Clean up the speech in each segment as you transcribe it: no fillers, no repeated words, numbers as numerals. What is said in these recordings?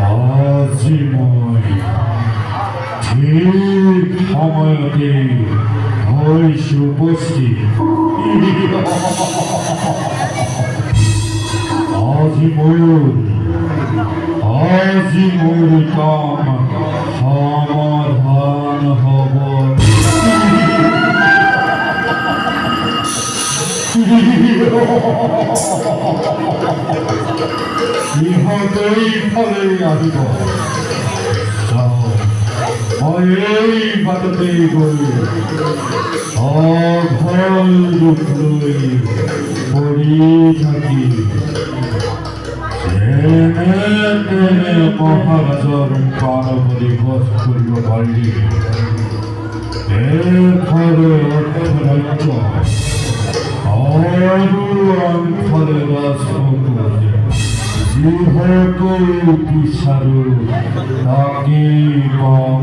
আজি মই ঠিক সময়তে হৈছো উপস্থিত। আজি মোৰ কাম সমাধান হ'ব। ইহঁতেই ফালে আহিব। মই এই বাটতে গৈ অঘল দুখ লৈ পৰি থাকি যেনে মহাৰাজৰ প্ৰাণপতি বধ কৰিব পাৰিলি এফালে অৰ্থৰাজ্য আৰু আনফালে ৰাজসকল যিহেতু বিচাৰো তাকেই পাওঁ।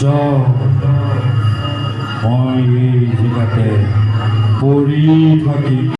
যাওঁ, মই এই জেগাতে পৰি থাকিম।